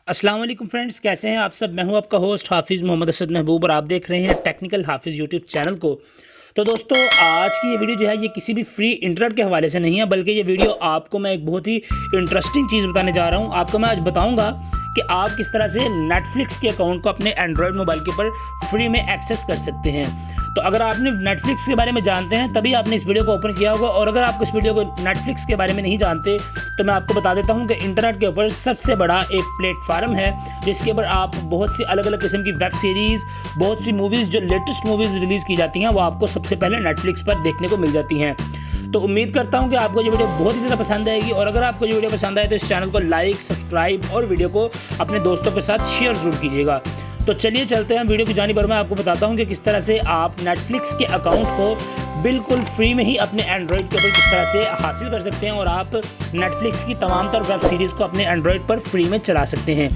अस्सलाम वालेकुम फ्रेंड्स, कैसे हैं आप सब। मैं हूं आपका होस्ट हाफिज़ मोहम्मद असद महबूब और आप देख रहे हैं टेक्निकल हाफिज़ यूट्यूब चैनल को। तो दोस्तों, आज की ये वीडियो जो है ये किसी भी फ्री इंटरनेट के हवाले से नहीं है, बल्कि ये वीडियो आपको मैं एक बहुत ही इंटरेस्टिंग चीज़ बताने जा रहा हूँ। आपको मैं आज बताऊँगा कि आप किस तरह से नेटफ्लिक्स के अकाउंट को अपने एंड्रॉयड मोबाइल के ऊपर फ्री में एक्सेस कर सकते हैं। तो अगर आपने नेटफ्लिक्स के बारे में जानते हैं तभी आपने इस वीडियो को ओपन किया होगा, और अगर आप इस वीडियो को नेटफ्लिक्स के बारे में नहीं जानते तो मैं आपको बता देता हूं कि इंटरनेट के ऊपर सबसे बड़ा एक प्लेटफार्म है जिसके ऊपर आप बहुत सी अलग अलग किस्म की वेब सीरीज़, बहुत सी मूवीज़, जो लेटेस्ट मूवीज़ रिलीज़ की जाती हैं वो आपको सबसे पहले नेटफ्लिक्स पर देखने को मिल जाती हैं। तो उम्मीद करता हूं कि आपको ये वीडियो बहुत ही ज़्यादा पसंद आएगी, और अगर आपको ये वीडियो पसंद आए तो इस चैनल को लाइक, सब्सक्राइब और वीडियो को अपने दोस्तों के साथ शेयर ज़रूर कीजिएगा। तो चलिए चलते हैं वीडियो की जानिब, और मैं आपको बताता हूं कि किस तरह से आप नेटफ्लिक्स के अकाउंट को बिल्कुल फ्री में ही अपने एंड्रॉयड के ऊपर किस तरह से हासिल कर सकते हैं, और आप नेटफ्लिक्स की तमाम तर वेब सीरीज़ को अपने एंड्रॉयड पर फ्री में चला सकते हैं।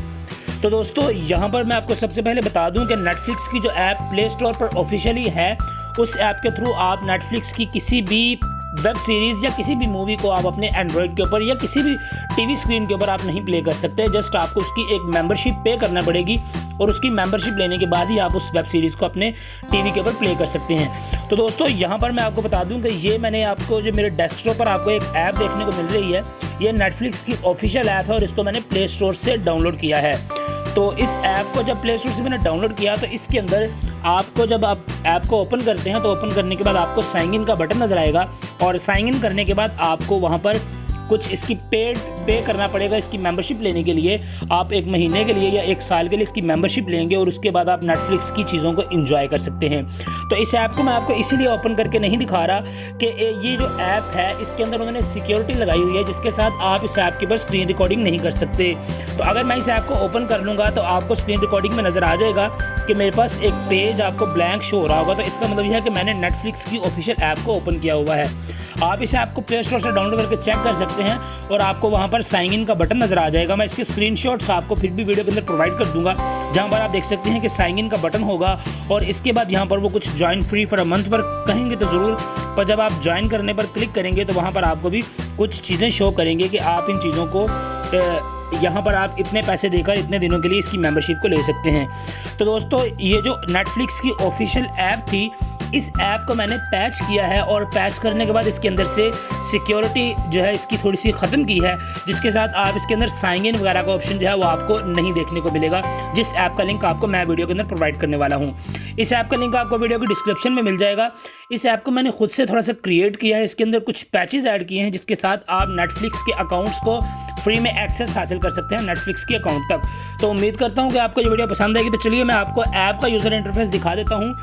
तो दोस्तों, यहाँ पर मैं आपको सबसे पहले बता दूं कि नेटफ्लिक्स की जो ऐप प्ले स्टोर पर ऑफिशियली है, उस ऐप के थ्रू आप नेटफ्लिक्स की किसी भी वेब सीरीज़ या किसी भी मूवी को आप अपने एंड्रॉयड के ऊपर या किसी भी टीवी स्क्रीन के ऊपर आप नहीं प्ले कर सकते। जस्ट आपको उसकी एक मेंबरशिप पे करना पड़ेगी, और उसकी मेंबरशिप लेने के बाद ही आप उस वेब सीरीज़ को अपने टीवी के ऊपर प्ले कर सकते हैं। तो दोस्तों, यहाँ पर मैं आपको बता दूं कि ये मैंने आपको जो मेरे डेस्कटॉप पर आपको एक ऐप देखने को मिल रही है, ये नेटफ्लिक्स की ऑफिशियल ऐप है और इसको मैंने प्ले स्टोर से डाउनलोड किया है। तो इस ऐप को जब प्ले स्टोर से मैंने डाउनलोड किया तो इसके अंदर आपको, जब आप ऐप को ओपन करते हैं तो ओपन करने के बाद आपको साइन इन का बटन नज़र आएगा, और साइन इन करने के बाद आपको वहाँ पर कुछ इसकी पे करना पड़ेगा। इसकी मेंबरशिप लेने के लिए आप 1 महीने के लिए या 1 साल के लिए इसकी मेंबरशिप लेंगे, और उसके बाद आप नेटफ्लिक्स की चीज़ों को एंजॉय कर सकते हैं। तो इस ऐप को मैं आपको इसीलिए ओपन करके नहीं दिखा रहा कि ये जो ऐप है इसके अंदर उन्होंने सिक्योरिटी लगाई हुई है, जिसके साथ आप इस ऐप के ऊपर स्क्रीन रिकॉर्डिंग नहीं कर सकते। तो अगर मैं इस ऐप को ओपन कर लूँगा तो आपको स्क्रीन रिकॉर्डिंग में नज़र आ जाएगा कि मेरे पास एक पेज आपको ब्लैंक शो हो रहा होगा। तो इसका मतलब यह है कि मैंने नेटफ्लिक्स की ऑफिशियल ऐप को ओपन किया हुआ है। आप इस ऐप को प्ले स्टोर से डाउनलोड करके चेक कर सकते हैं, और आपको वहां पर साइन इन का बटन नज़र आ जाएगा। मैं इसके स्क्रीनशॉट्स आपको फिर भी वीडियो के अंदर प्रोवाइड कर दूंगा, जहां पर आप देख सकते हैं कि साइन इन का बटन होगा, और इसके बाद यहां पर वो कुछ join free for a month पर कहेंगे तो ज़रूर, पर जब आप ज्वाइन करने पर क्लिक करेंगे तो वहाँ पर आपको भी कुछ चीज़ें शो करेंगे कि आप इन चीज़ों को यहाँ पर आप इतने पैसे देकर इतने दिनों के लिए इसकी मेंबरशिप को ले सकते हैं। तो दोस्तों, ये जो नेटफ्लिक्स की ऑफिशियल ऐप थी, इस ऐप को मैंने पैच किया है, और पैच करने के बाद इसके अंदर से सिक्योरिटी जो है इसकी थोड़ी सी ख़त्म की है, जिसके साथ आप इसके अंदर साइन इन वगैरह का ऑप्शन जो है वो आपको नहीं देखने को मिलेगा, जिस ऐप का लिंक आपको मैं वीडियो के अंदर प्रोवाइड करने वाला हूँ। इस ऐप का लिंक आपको वीडियो की डिस्क्रिप्शन में मिल जाएगा। इस ऐप को मैंने खुद से थोड़ा सा क्रिएट किया है, इसके अंदर कुछ पैचेस ऐड किए हैं जिसके साथ आप नेटफ्लिक्स के अकाउंट्स को फ्री में एक्सेस हासिल कर सकते हैं नेटफ्लिक्स के अकाउंट तक। तो उम्मीद करता हूँ कि आपको ये वीडियो पसंद आएगी। तो चलिए मैं आपको ऐप का यूज़र इंटरफेस दिखा देता हूँ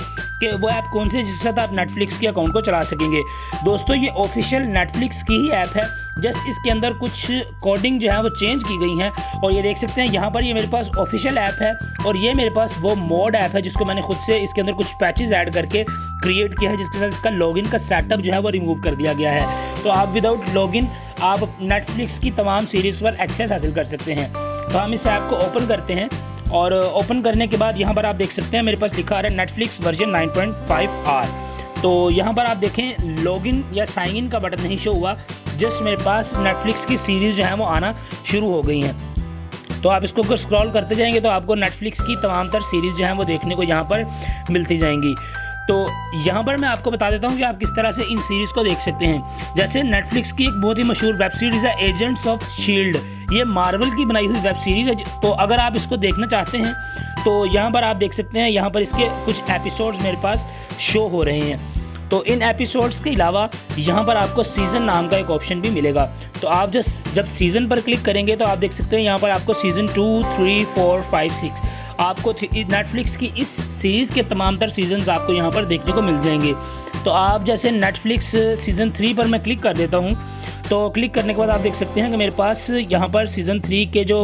कि वो ऐप कौन सी है जिसके साथ आप नेटफ्लिक्स के अकाउंट को चला सकेंगे। दोस्तों, ये ऑफिशियल नेटफ्लिक्स की ही ऐप है, जस्ट इसके अंदर कुछ कोडिंग जो है वो चेंज की गई हैं, और ये देख सकते हैं यहाँ पर ये मेरे पास ऑफिशियल ऐप है, और ये मेरे पास वो मोड ऐप है जिसको मैंने खुद से इसके अंदर कुछ पैचेस ऐड करके क्रिएट किया है, जिसके साथ इसका लॉगिन का सेटअप जो है वो रिमूव कर दिया गया है। तो आप विदाउट लॉगिन आप नेटफ्लिक्स की तमाम सीरीज़ पर एक्सेस हासिल कर सकते हैं। तो हम इस ऐप को ओपन करते हैं, और ओपन करने के बाद यहाँ पर आप देख सकते हैं मेरे पास लिखा आ रहा है नेटफ्लिक्स वर्जन 9.5R। तो यहाँ पर आप देखें लॉगिन या साइन इन का बटन नहीं शो हुआ, जस्ट मेरे पास नेटफ्लिक्स की सीरीज़ जो है वो आना शुरू हो गई हैं। तो आप इसको अगर स्क्रॉल करते जाएंगे तो आपको नेटफ्लिक्स की तमाम तर सीरीज़ जो हैं वो देखने को यहाँ पर मिलती जाएंगी। तो यहाँ पर मैं आपको बता देता हूँ कि आप किस तरह से इन सीरीज़ को देख सकते हैं। जैसे नेटफ्लिक्स की एक बहुत ही मशहूर वेब सीरीज़ है एजेंट्स ऑफ शील्ड, ये मार्वल की बनाई हुई वेब सीरीज़ है। तो अगर आप इसको देखना चाहते हैं तो यहाँ पर आप देख सकते हैं, यहाँ पर इसके कुछ एपिसोड्स मेरे पास शो हो रहे हैं। तो इन एपिसोड्स के अलावा यहाँ पर आपको सीज़न नाम का एक ऑप्शन भी मिलेगा। तो आप जब सीज़न पर क्लिक करेंगे तो आप देख सकते हैं यहाँ पर आपको सीज़न 2, 3, 4, 5, 6 आपको नेटफ्लिक्स की इस सीरीज़ के तमाम तर सीजन्स आपको यहाँ पर देखने को मिल जाएंगे। तो आप जैसे नेटफ्लिक्स सीज़न 3 पर मैं क्लिक कर देता हूँ, तो क्लिक करने के बाद आप देख सकते हैं कि मेरे पास यहाँ पर सीज़न 3 के जो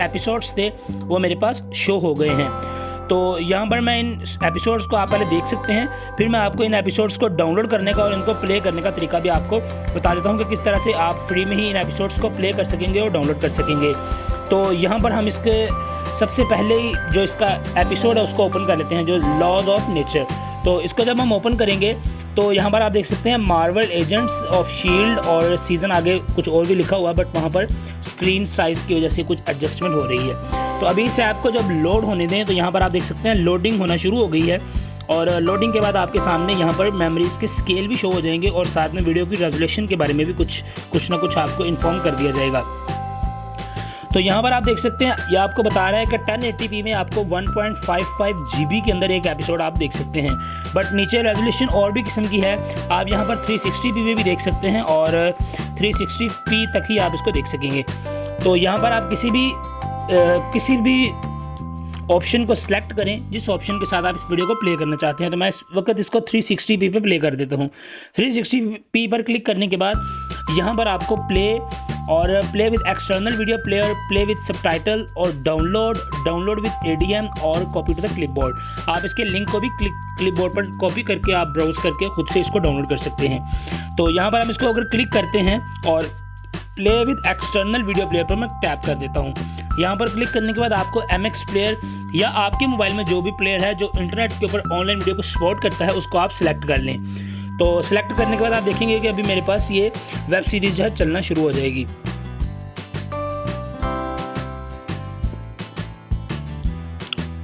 एपिसोड्स थे वो मेरे पास शो हो गए हैं। तो यहाँ पर मैं इन एपिसोड्स को आप पहले देख सकते हैं, फिर मैं आपको इन एपिसोड्स को डाउनलोड करने का और इनको प्ले करने का तरीका भी आपको बता देता हूँ कि किस तरह से आप फ्री में ही इन एपिसोड्स को प्ले कर सकेंगे और डाउनलोड कर सकेंगे। तो यहाँ पर हम इसके सबसे पहले ही जो इसका एपिसोड है उसको ओपन कर लेते हैं, जो लॉज ऑफ नेचर। तो इसको जब हम ओपन करेंगे तो यहाँ पर आप देख सकते हैं मार्वल एजेंट्स ऑफ शील्ड, और सीज़न आगे कुछ और भी लिखा हुआ है, बट वहाँ पर स्क्रीन साइज़ की वजह से कुछ एडजस्टमेंट हो रही है। तो अभी इस ऐप को जब लोड होने दें तो यहाँ पर आप देख सकते हैं लोडिंग होना शुरू हो गई है, और लोडिंग के बाद आपके सामने यहाँ पर मेमोरीज़ के स्केल भी शो हो जाएंगे और साथ में वीडियो की रेजोल्यूशन के बारे में भी कुछ ना कुछ आपको इन्फॉर्म कर दिया जाएगा। तो यहाँ पर आप देख सकते हैं ये आपको बता रहा है कि 1080p में आपको 1.55 GB के अंदर एक एपिसोड आप देख सकते हैं। बट नीचे रेजोल्यूशन और भी किस्म की है, आप यहाँ पर 360p में भी देख सकते हैं और 360p तक ही आप इसको देख सकेंगे। तो यहाँ पर आप किसी भी ऑप्शन को सिलेक्ट करें जिस ऑप्शन के साथ आप इस वीडियो को प्ले करना चाहते हैं। तो मैं इस वक्त इसको 360p पे प्ले कर देता हूँ। 360p पर क्लिक करने के बाद यहाँ पर आपको play with external video player, play with subtitle और डाउनलोड विद ADM और कॉपी टू द क्लिपबोर्ड। आप इसके लिंक को भी क्लिपबोर्ड पर कॉपी करके आप ब्राउज करके खुद से इसको डाउनलोड कर सकते हैं। तो यहाँ पर हम इसको अगर क्लिक करते हैं और play with external video player पर मैं टैप कर देता हूँ। यहाँ पर क्लिक करने के बाद आपको MX प्लेयर या आपके मोबाइल में जो भी प्लेयर है जो इंटरनेट के ऊपर ऑनलाइन वीडियो को सपोर्ट करता है उसको आप सिलेक्ट कर लें। तो सिलेक्ट करने के बाद आप देखेंगे कि अभी मेरे पास ये वेब सीरीज जो है चलना शुरू हो जाएगी।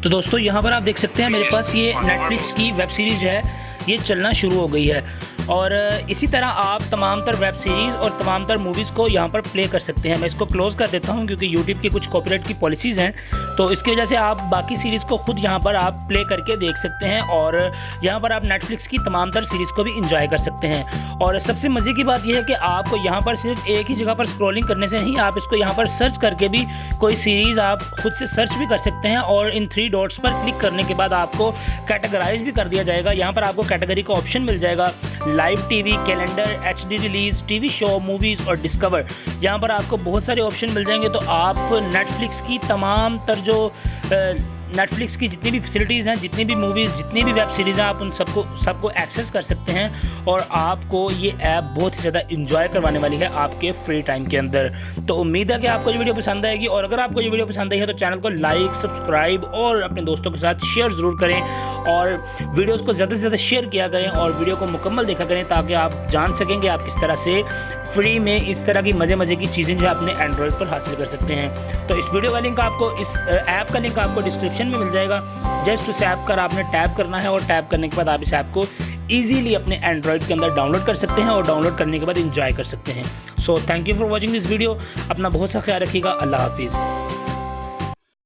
तो दोस्तों यहाँ पर आप देख सकते हैं मेरे पास ये नेटफ्लिक्स की वेब सीरीज है, ये चलना शुरू हो गई है। और इसी तरह आप तमाम तर वेब सीरीज़ और तमाम तर मूवीज़ को यहाँ पर प्ले कर सकते हैं। मैं इसको क्लोज़ कर देता हूँ क्योंकि यूट्यूब की कुछ कॉपीराइट की पॉलिसीज़ हैं, तो इसकी वजह से आप बाकी सीरीज़ को खुद यहाँ पर आप प्ले करके देख सकते हैं और यहाँ पर आप नेटफ्लिक्स की तमाम तर सीरीज़ को भी इंजॉय कर सकते हैं। और सबसे मज़े की बात यह है कि आपको यहाँ पर सिर्फ एक ही जगह पर स्क्रॉलिंग करने से नहीं, आप इसको यहाँ पर सर्च करके भी कोई सीरीज़ आप खुद से सर्च भी कर सकते हैं और इन 3 डॉट्स पर क्लिक करने के बाद आपको कैटेगराइज भी कर दिया जाएगा। यहाँ पर आपको कैटेगरी का ऑप्शन मिल जाएगा, live TV, calendar, HD release, TV show, movies और डिस्कवर। यहाँ पर आपको बहुत सारे ऑप्शन मिल जाएंगे। तो आप नेटफ्लिक्स की तमाम तर जो नेटफ्लिक्स की जितनी भी फैसिलिटीज़ हैं, जितनी भी मूवीज़, जितनी भी वेब सीरीज़ हैं, आप उन सबको एक्सेस कर सकते हैं और आपको ये ऐप बहुत ही ज़्यादा इंजॉय करवाने वाली है आपके फ्री टाइम के अंदर। तो उम्मीद है कि आपको ये वीडियो पसंद आएगी और अगर आपको ये वीडियो पसंद आई है तो चैनल को लाइक, सब्सक्राइब और अपने दोस्तों के साथ शेयर ज़रूर करें और वीडियोस को ज़्यादा से ज़्यादा शेयर किया करें और वीडियो को मुकम्मल देखा करें ताकि आप जान सकेंगे आप किस तरह से फ्री में इस तरह की मज़े की चीज़ें जो अपने एंड्रॉयड पर हासिल कर सकते हैं। तो इस वीडियो का लिंक आपको, इस ऐप का लिंक आपको डिस्क्रिप्शन में मिल जाएगा। जस्ट उस ऐप पर आपने टैप करना है और टैप करने के बाद आप इस ऐप को ईजीली अपने एंड्रॉयड के अंदर डाउनलोड कर सकते हैं और डाउनलोड करने के बाद इंजॉय कर सकते हैं। So thank you for watching this video. अपना बहुत सा ख्याल रखिएगा। अल्लाह हाफिज़।